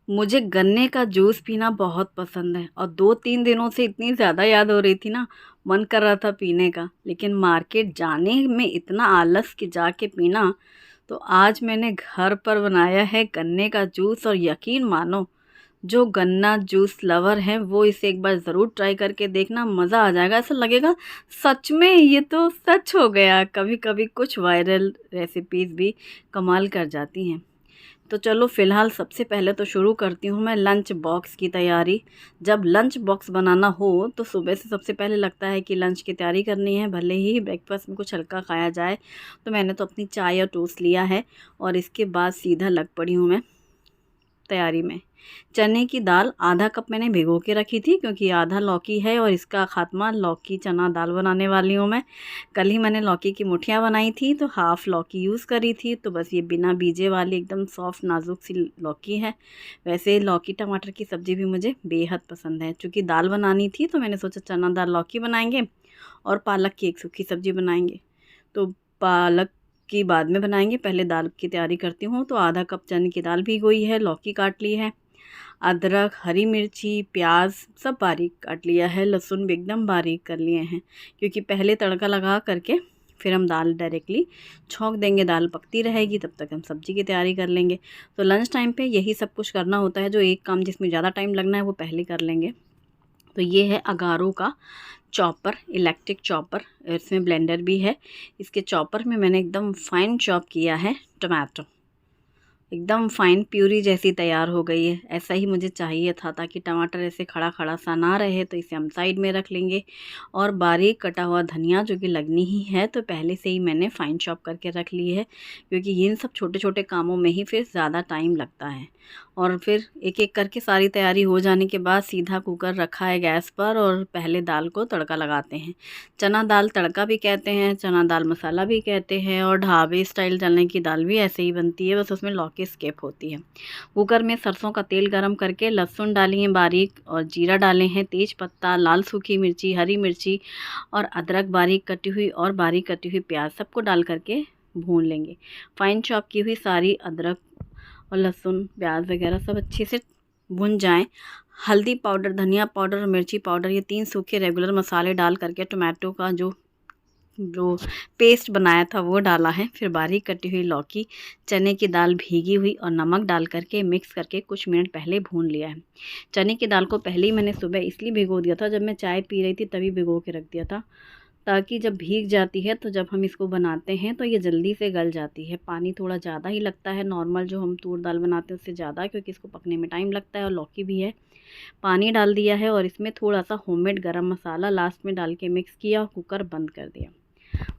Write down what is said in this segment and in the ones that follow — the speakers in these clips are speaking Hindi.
मुझे गन्ने का जूस पीना बहुत पसंद है और 2-3 दिनों से इतनी ज़्यादा याद हो रही थी ना, मन कर रहा था पीने का। लेकिन मार्केट जाने में इतना आलस कि जाके पीना, तो आज मैंने घर पर बनाया है गन्ने का जूस। और यकीन मानो, जो गन्ना जूस लवर हैं वो इसे एक बार ज़रूर ट्राई करके देखना, मज़ा आ जाएगा। ऐसा लगेगा सच में ये तो सच हो गया। कभी कभी कुछ वायरल रेसिपीज़ भी कमाल कर जाती हैं। तो चलो फ़िलहाल सबसे पहले तो शुरू करती हूँ मैं लंच बॉक्स की तैयारी। जब लंच बॉक्स बनाना हो तो सुबह से सबसे पहले लगता है कि लंच की तैयारी करनी है, भले ही ब्रेकफास्ट में कुछ हल्का खाया जाए। तो मैंने तो अपनी चाय और टोस्ट लिया है और इसके बाद सीधा लग पड़ी हूँ मैं तैयारी में। चने की दाल आधा कप मैंने भिगो के रखी थी, क्योंकि आधा लौकी है और इसका खात्मा लौकी चना दाल बनाने वाली हूँ मैं। कल ही मैंने लौकी की मुठियाँ बनाई थी तो हाफ़ लौकी यूज़ करी थी। तो बस ये बिना बीजे वाली एकदम सॉफ्ट नाजुक सी लौकी है। वैसे लौकी टमाटर की सब्ज़ी भी मुझे बेहद पसंद है। चूँकि दाल बनानी थी तो मैंने सोचा चना दाल लौकी बनाएंगे और पालक की एक सूखी सब्ज़ी बनाएंगे। तो पालक की बाद में बनाएंगे, पहले दाल की तैयारी करती हूँ। तो आधा कप चने की दाल भिगोई है, लौकी काट ली है, अदरक, हरी मिर्ची, प्याज सब बारीक काट लिया है, लहसुन भी एकदम बारीक कर लिए हैं, क्योंकि पहले तड़का लगा करके फिर हम दाल डायरेक्टली छौंक देंगे। दाल पकती रहेगी, तब तक हम सब्ज़ी की तैयारी कर लेंगे। तो लंच टाइम पे यही सब कुछ करना होता है। जो एक काम जिसमें ज़्यादा टाइम लगना है वो पहले कर लेंगे। तो ये है अगारो का चॉपर, इलेक्ट्रिक चॉपर। इसमें ब्लेंडर भी है। इसके चॉपर में मैंने एकदम फाइन चॉप किया है टमाटो। एकदम फाइन प्यूरी जैसी तैयार हो गई है। ऐसा ही मुझे चाहिए था, ताकि टमाटर ऐसे खड़ा खड़ा सा ना रहे। तो इसे हम साइड में रख लेंगे। और बारीक कटा हुआ धनिया, जो कि लगनी ही है, तो पहले से ही मैंने फाइन चॉप करके रख ली है, क्योंकि इन सब छोटे छोटे कामों में ही फिर ज़्यादा टाइम लगता है। और फिर एक एक करके सारी तैयारी हो जाने के बाद सीधा कुकर रखा है गैस पर और पहले दाल को तड़का लगाते हैं। चना दाल तड़का भी कहते हैं, चना दाल मसाला भी कहते हैं, और ढाबे स्टाइल चने की दाल भी ऐसे ही बनती है, बस उसमें लौकी स्किप होती है। कुकर में सरसों का तेल गरम करके लहसुन डाली है बारीक, और जीरा डाले हैं, तेज पत्ता, लाल सूखी मिर्ची, हरी मिर्ची और अदरक बारीक कटी हुई और बारीक कटी हुई प्याज, सबको डाल करके भून लेंगे। फाइन चॉप की हुई सारी अदरक और लहसुन प्याज वगैरह सब अच्छे से भुन जाएं। हल्दी पाउडर, धनिया पाउडर और मिर्ची पाउडर, ये 3 सूखे रेगुलर मसाले डाल करके टोमेटो का जो जो पेस्ट बनाया था वो डाला है। फिर बारीक कटी हुई लौकी, चने की दाल भीगी हुई और नमक डाल करके मिक्स करके कुछ मिनट पहले भून लिया है। चने की दाल को पहले ही मैंने सुबह इसलिए भिगो दिया था, जब मैं चाय पी रही थी तभी भिगो के रख दिया था, ताकि जब भीग जाती है तो जब हम इसको बनाते हैं तो ये जल्दी से गल जाती है। पानी थोड़ा ज़्यादा ही लगता है नॉर्मल जो हम तूर दाल बनाते हैं उससे ज़्यादा, क्योंकि इसको पकने में टाइम लगता है और लौकी भी है। पानी डाल दिया है और इसमें थोड़ा सा होममेड गरम मसाला लास्ट में डाल के मिक्स किया और कुकर बंद कर दिया।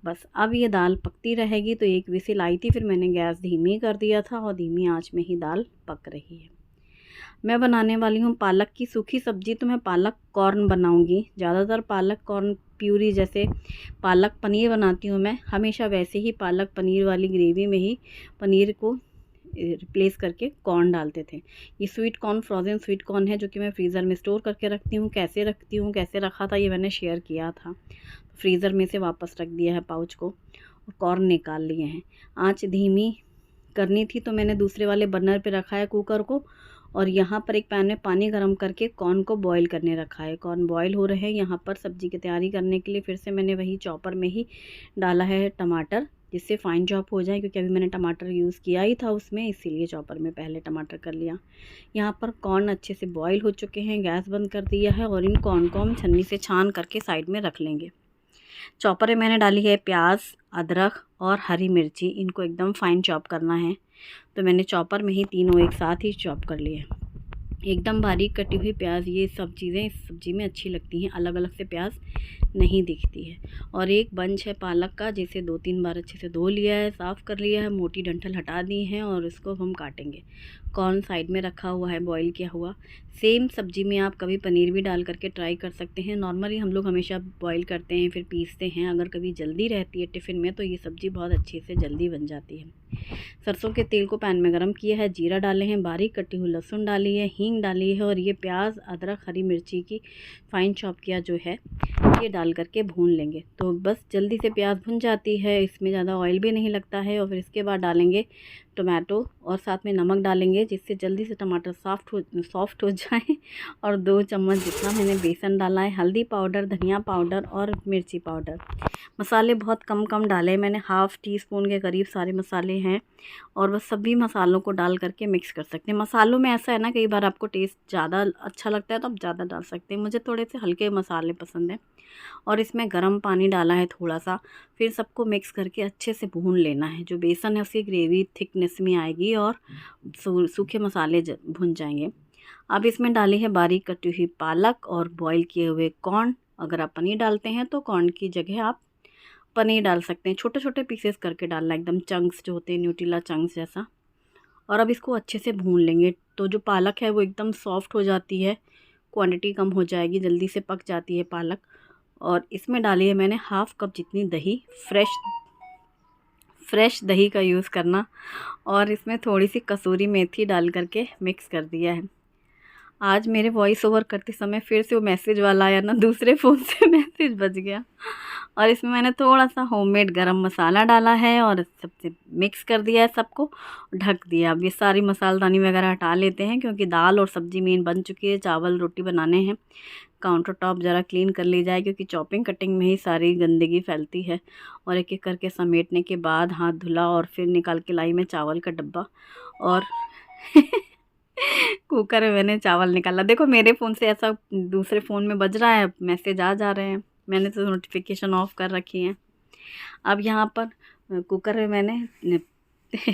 बस अब ये दाल पकती रहेगी। तो एक विसिल आई थी, फिर मैंने गैस धीमी कर दिया था और धीमी आंच में ही दाल पक रही है। मैं बनाने वाली हूँ पालक की सूखी सब्ज़ी। तो मैं पालक कॉर्न बनाऊँगी। ज़्यादातर पालक कॉर्न प्यूरी, जैसे पालक पनीर बनाती हूँ मैं, हमेशा वैसे ही पालक पनीर वाली ग्रेवी में ही पनीर को रिप्लेस करके कॉर्न डालते थे। ये sweet corn, frozen sweet corn है, जो कि मैं फ्रीज़र में स्टोर करके रखती हूँ। कैसे रखती हूँ, कैसे रखा था, ये मैंने शेयर किया था। फ्रीज़र में से वापस रख दिया है पाउच को और कॉर्न निकाल लिए हैं। आँच धीमी करनी थी तो मैंने दूसरे वाले बर्नर पे रखा है कुकर को, और यहाँ पर एक पैन में पानी गर्म करके कॉर्न को बॉईल करने रखा है। कॉर्न बॉईल हो रहे हैं। यहाँ पर सब्ज़ी की तैयारी करने के लिए फिर से मैंने वही चॉपर में ही डाला है टमाटर, जिससे फाइन चॉप हो जाए, क्योंकि अभी मैंने टमाटर यूज़ किया ही था उसमें, इसीलिए चॉपर में पहले टमाटर कर लिया। यहाँ पर कॉर्न अच्छे से बॉईल हो चुके हैं, गैस बंद कर दिया है और इन कॉर्न को हम छन्नी से छान करके साइड में रख लेंगे। चॉपर में मैंने डाली है प्याज, अदरक और हरी मिर्ची, इनको एकदम फाइन चॉप करना है। तो मैंने चॉपर में ही तीनों एक साथ ही चॉप कर लिए। एकदम बारीक कटी हुई प्याज, ये सब चीज़ें इस सब्ज़ी में अच्छी लगती हैं, अलग अलग से प्याज नहीं दिखती है। और एक बंच है पालक का, जिसे 2-3 बार अच्छे से धो लिया है, साफ़ कर लिया है, मोटी डंठल हटा दी है और इसको हम काटेंगे। कॉर्न साइड में रखा हुआ है बॉईल किया हुआ। सेम सब्ज़ी में आप कभी पनीर भी डाल करके ट्राई कर सकते हैं। नॉर्मली हम लोग हमेशा बॉईल करते हैं फिर पीसते हैं। अगर कभी जल्दी रहती है टिफ़िन में तो ये सब्ज़ी बहुत अच्छे से जल्दी बन जाती है। सरसों के तेल को पैन में गरम किया है, जीरा डाले हैं, बारीक कटी हुई लहसुन डाली है, हींग डाली है और ये प्याज, अदरक, हरी मिर्ची की फाइन चॉप किया जो है ये डाल करके भून लेंगे। तो बस जल्दी से प्याज भुन जाती है, इसमें ज़्यादा ऑयल भी नहीं लगता है। और फिर इसके बाद डालेंगे टोमेटो और साथ में नमक डालेंगे जिससे जल्दी से टमाटर सॉफ्ट हो जाए। और 2 चम्मच जितना मैंने बेसन डाला है, हल्दी पाउडर, धनिया पाउडर और मिर्ची पाउडर। मसाले बहुत कम डाले हैं मैंने, हाफ़ टी स्पून के करीब सारे मसाले हैं। और बस सभी मसालों को डाल करके मिक्स कर सकते हैं। मसालों में ऐसा है ना, कई बार आपको टेस्ट ज़्यादा अच्छा लगता है तो आप ज़्यादा डाल सकते हैं, मुझे थोड़े से हल्के मसाले पसंद हैं। और इसमें गर्म पानी डाला है थोड़ा सा। फिर सबको मिक्स करके अच्छे से भून लेना है। जो बेसन है उसकी ग्रेवी थिकनेस में आएगी और सूखे मसाले भुन जाएंगे। अब इसमें डाली है बारीक कटी हुई पालक और बॉईल किए हुए कॉर्न। अगर आप पनीर डालते हैं तो कॉर्न की जगह आप पनीर डाल सकते हैं, छोटे छोटे पीसेस करके डालना, एकदम चंक्स जो होते हैं न्यूट्रिला चंक्स जैसा। और अब इसको अच्छे से भून लेंगे। तो जो पालक है वो एकदम सॉफ्ट हो जाती है, क्वांटिटी कम हो जाएगी, जल्दी से पक जाती है पालक। और इसमें डाली है मैंने हाफ़ कप जितनी दही, फ्रेश दही का यूज़ करना। और इसमें थोड़ी सी कसूरी मेथी डाल करके मिक्स कर दिया है। आज मेरे वॉइस ओवर करते समय फिर से वो मैसेज वाला आया ना, दूसरे फ़ोन से मैसेज बज गया। और इसमें मैंने थोड़ा सा होममेड गरम मसाला डाला है और सबसे मिक्स कर दिया है, सबको ढक दिया। अब ये सारी मसालदानी वगैरह हटा लेते हैं क्योंकि दाल और सब्ज़ी मेन बन चुकी है, चावल रोटी बनाने हैं। काउंटर टॉप ज़रा क्लीन कर ली जाए क्योंकि चॉपिंग कटिंग में ही सारी गंदगी फैलती है। और एक एक करके समेटने के बाद हाथ धुला और फिर निकाल के लाई मैं चावल का डब्बा। और कुकर में मैंने चावल निकाला। देखो मेरे फ़ोन से ऐसा दूसरे फ़ोन में बज रहा है, मैसेज आ जा रहे हैं, मैंने तो नोटिफिकेशन ऑफ़ कर रखी हैं। अब यहाँ पर कुकर में मैंने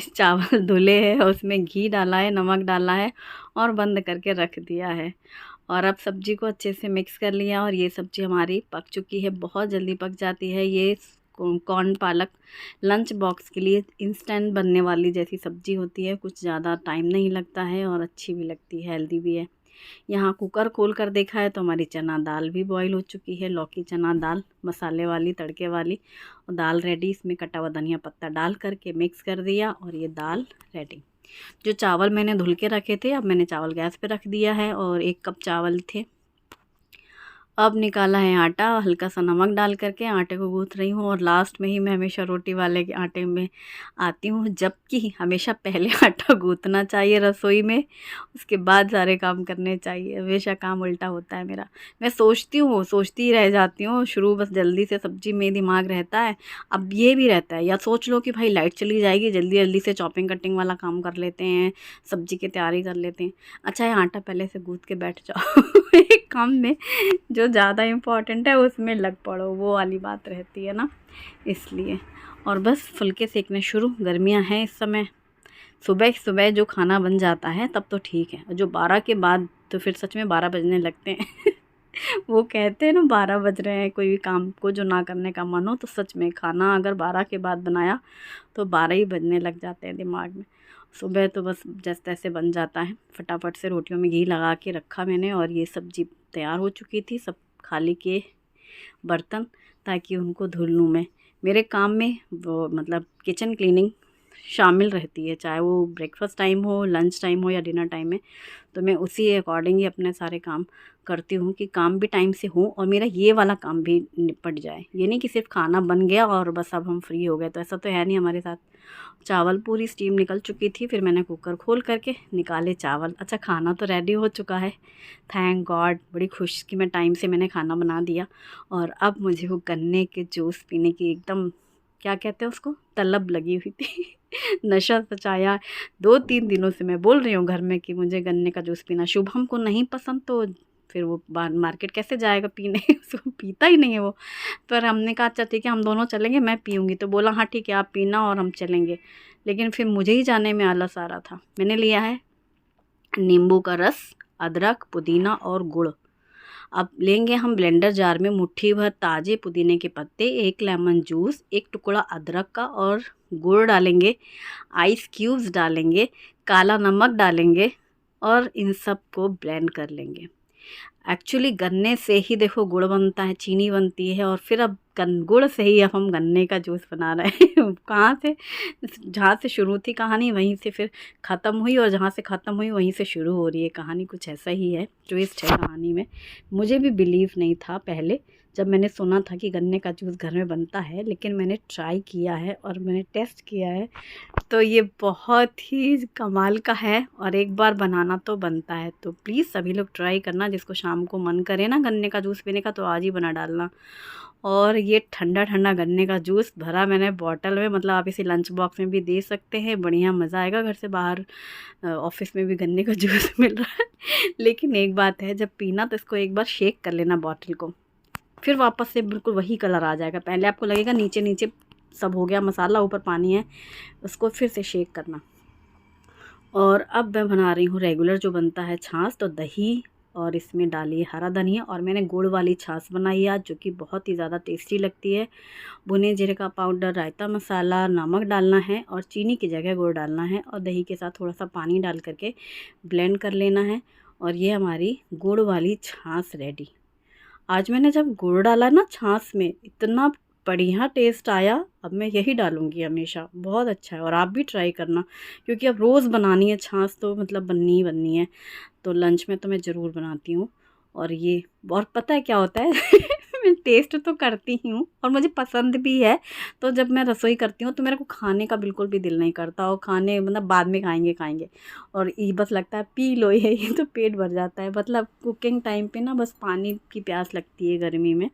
चावल धुले हैं, उसमें घी डाला है, नमक डाला है और बंद करके रख दिया है। और अब सब्ज़ी को अच्छे से मिक्स कर लिया और ये सब्ज़ी हमारी पक चुकी है, बहुत जल्दी पक जाती है। ये कॉर्न पालक लंच बॉक्स के लिए इंस्टेंट बनने वाली जैसी सब्ज़ी होती है, कुछ ज़्यादा टाइम नहीं लगता है और अच्छी भी लगती है, हेल्दी भी है। यहाँ कुकर खोल कर देखा है तो हमारी चना दाल भी बॉईल हो चुकी है, लौकी चना दाल मसाले वाली, तड़के वाली। और दाल रेडी, इसमें कटा हुआ धनिया पत्ता डाल करके मिक्स कर दिया और ये दाल रेडी। जो चावल मैंने धुल के रखे थे, अब मैंने चावल गैस पे रख दिया है और 1 कप चावल थे। अब निकाला है आटा, हल्का सा नमक डाल करके आटे को गूँथ रही हूँ। और लास्ट में ही मैं हमेशा रोटी वाले के आटे में आती हूँ, जबकि हमेशा पहले आटा गूँथना चाहिए रसोई में, उसके बाद सारे काम करने चाहिए। हमेशा काम उल्टा होता है मेरा। मैं सोचती ही रह जाती हूँ, शुरू बस जल्दी से सब्ज़ी में दिमाग रहता है। अब ये भी रहता है, या सोच लो कि भाई लाइट चली जाएगी, जल्दी जल्दी से चॉपिंग कटिंग वाला काम कर लेते हैं, सब्ज़ी की तैयारी कर लेते हैं। अच्छा है आटा पहले से गूँथ के बैठ जाओ एक काम में जो ज़्यादा इम्पॉर्टेंट है उसमें लग पड़ो, वो वाली बात रहती है ना, इसलिए। और बस फुलके सेकने शुरू। गर्मियां हैं इस समय, सुबह सुबह जो खाना बन जाता है तब तो ठीक है, जो 12 के बाद तो फिर सच में 12 बजने लगते हैं वो कहते हैं ना 12 बज रहे हैं, कोई भी काम को जो ना करने का मन हो तो सच में खाना अगर 12 के बाद बनाया तो 12 ही बजने लग जाते हैं दिमाग में। सुबह तो बस जैसे तैसे बन जाता है, फटाफट से रोटियों में घी लगा के रखा मैंने। और ये सब्ज़ी तैयार हो चुकी थी, सब खाली किए बर्तन ताकि उनको धुल लूँ मैं। मेरे काम में वो मतलब किचन क्लीनिंग शामिल रहती है, चाहे वो ब्रेकफास्ट टाइम हो, लंच टाइम हो या डिनर टाइम में। तो मैं उसी अकॉर्डिंग ही अपने सारे काम करती हूँ कि काम भी टाइम से हो और मेरा ये वाला काम भी निपट जाए। ये नहीं कि सिर्फ खाना बन गया और बस अब हम फ्री हो गए, तो ऐसा तो है नहीं हमारे साथ। चावल पूरी स्टीम निकल चुकी थी, फिर मैंने कुकर खोल करके निकाले चावल। अच्छा खाना तो रेडी हो चुका है, थैंक गॉड। बड़ी खुश कि मैं टाइम से मैंने खाना बना दिया। और अब मुझे वो गन्ने के जूस पीने की एकदम क्या कहते हैं उसको, तलब लगी हुई थी नशा सचाया। 2-3 दिनों से मैं बोल रही हूँ घर में कि मुझे गन्ने का जूस पीना। शुभम को नहीं पसंद तो फिर वो मार्केट कैसे जाएगा पीने उसको पीता ही नहीं है वो। पर हमने कहा अच्छा ठीक है हम दोनों चलेंगे, मैं पीऊँगी। तो बोला हाँ ठीक है आप पीना और हम चलेंगे। लेकिन फिर मुझे ही जाने में आलस आ रहा था। मैंने लिया है नींबू का रस, अदरक, पुदीना और गुड़। अब लेंगे हम ब्लेंडर जार में मुट्ठी भर ताज़े पुदीने के पत्ते, 1 लेमन जूस, 1 टुकड़ा अदरक का और गुड़ डालेंगे, आइस क्यूब्स डालेंगे, काला नमक डालेंगे और इन सब को ब्लेंड कर लेंगे। एक्चुअली गन्ने से ही देखो गुड़ बनता है, चीनी बनती है और फिर अब गुड़ से ही अब हम गन्ने का जूस बना रहे हैं। कहाँ से, जहाँ से शुरू थी कहानी वहीं से फिर ख़त्म हुई, और जहाँ से ख़त्म हुई वहीं से शुरू हो रही है कहानी। कुछ ऐसा ही है, ट्विस्ट है कहानी में। मुझे भी बिलीव नहीं था पहले जब मैंने सुना था कि गन्ने का जूस घर में बनता है, लेकिन मैंने ट्राई किया है और मैंने टेस्ट किया है, तो ये बहुत ही कमाल का है और एक बार बनाना तो बनता है। तो प्लीज़ सभी लोग ट्राई करना, जिसको शाम को मन करे ना गन्ने का जूस पीने का तो आज ही बना डालना। और ये ठंडा ठंडा गन्ने का जूस भरा मैंने बॉटल में, मतलब आप इसे लंच बॉक्स में भी दे सकते हैं, बढ़िया मज़ा आएगा। घर से बाहर ऑफिस में भी गन्ने का जूस मिल रहा है। लेकिन एक बात है, जब पीना तो इसको एक बार शेक कर लेना बॉटल को, फिर वापस से बिल्कुल वही कलर आ जाएगा। पहले आपको लगेगा नीचे नीचे सब हो गया मसाला, ऊपर पानी है, उसको फिर से शेक करना। और अब मैं बना रही हूँ रेगुलर जो बनता है छाछ, तो दही और इसमें डालिए हरा धनिया, और मैंने गुड़ वाली छाछ बनाई आज, जो कि बहुत ही ज़्यादा टेस्टी लगती है। भुने जीरे का पाउडर, रायता मसाला, नमक डालना है और चीनी की जगह गुड़ डालना है, और दही के साथ थोड़ा सा पानी डाल करके ब्लेंड कर लेना है। और ये हमारी गुड़ वाली छाछ रेडी। आज मैंने जब गुड़ डाला ना छाछ में, इतना बढ़िया टेस्ट आया। अब मैं यही डालूँगी हमेशा, बहुत अच्छा है। और आप भी ट्राई करना, क्योंकि अब रोज़ बनानी है छाछ तो मतलब बननी ही बननी है। तो लंच में तो मैं ज़रूर बनाती हूँ। और ये, और पता है क्या होता है मैं टेस्ट तो करती ही हूँ और मुझे पसंद भी है। तो जब मैं रसोई करती हूँ तो मेरे को खाने का बिल्कुल भी दिल नहीं करता, और खाने मतलब बाद में खाएंगे खाएंगे, और ये बस लगता है पी लो ये तो पेट भर जाता है। मतलब कुकिंग टाइम पे ना बस पानी की प्यास लगती है गर्मी में।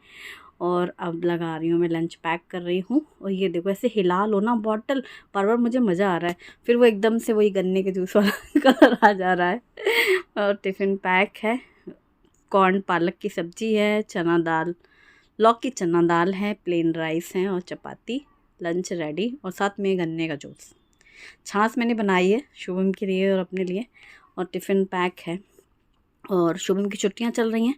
और अब लगा रही हूँ मैं, लंच पैक कर रही हूँ। और ये देखो ऐसे हिला लो ना बॉटल, बार बार मुझे मज़ा आ रहा है। फिर वो एकदम से वही गन्ने के जूस वाला कलर आ जा रहा है। और टिफ़िन पैक है, कॉर्न पालक की सब्ज़ी है, चना दाल, लौकी चना दाल है, प्लेन राइस है और चपाती। लंच रेडी, और साथ में गन्ने का जूस। छाछ मैंने बनाई है शुभम के लिए और अपने लिए, और टिफ़िन पैक है। और शुभम की छुट्टियां चल रही हैं,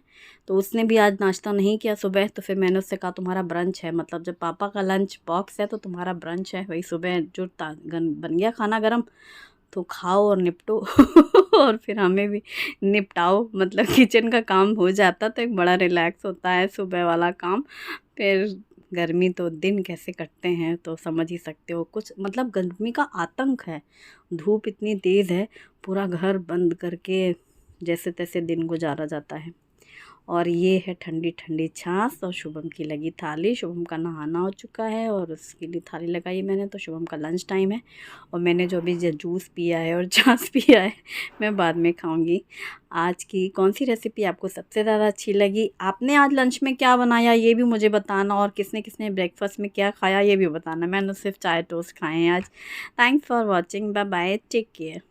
तो उसने भी आज नाश्ता नहीं किया सुबह। तो फिर मैंने उससे कहा तुम्हारा ब्रंच है, मतलब जब पापा का लंच बॉक्स है तो तुम्हारा ब्रंच है। वही सुबह जो बन गया खाना गरम, तो खाओ और निपटो और फिर हमें भी निपटाओ। मतलब किचन का काम हो जाता तो एक बड़ा रिलैक्स होता है सुबह वाला काम। फिर गर्मी तो दिन कैसे कटते हैं तो समझ ही सकते हो। कुछ मतलब गर्मी का आतंक है, धूप इतनी तेज़ है, पूरा घर बंद करके जैसे तैसे दिन गुजारा जाता है। और ये है ठंडी ठंडी छाछ और शुभम की लगी थाली। शुभम का नहाना हो चुका है और उसके लिए थाली लगाई मैंने। तो शुभम का लंच टाइम है, और मैंने जो अभी जूस पिया है और छाछ पिया है मैं बाद में खाऊंगी। आज की कौन सी रेसिपी आपको सबसे ज़्यादा अच्छी लगी? आपने आज लंच में क्या बनाया ये भी मुझे बताना, और किसने किसने ब्रेकफास्ट में क्या खाया ये भी बताना। मैंने सिर्फ चाय टोस्ट खाए हैं आज। Thanks for watching, bye bye, take care.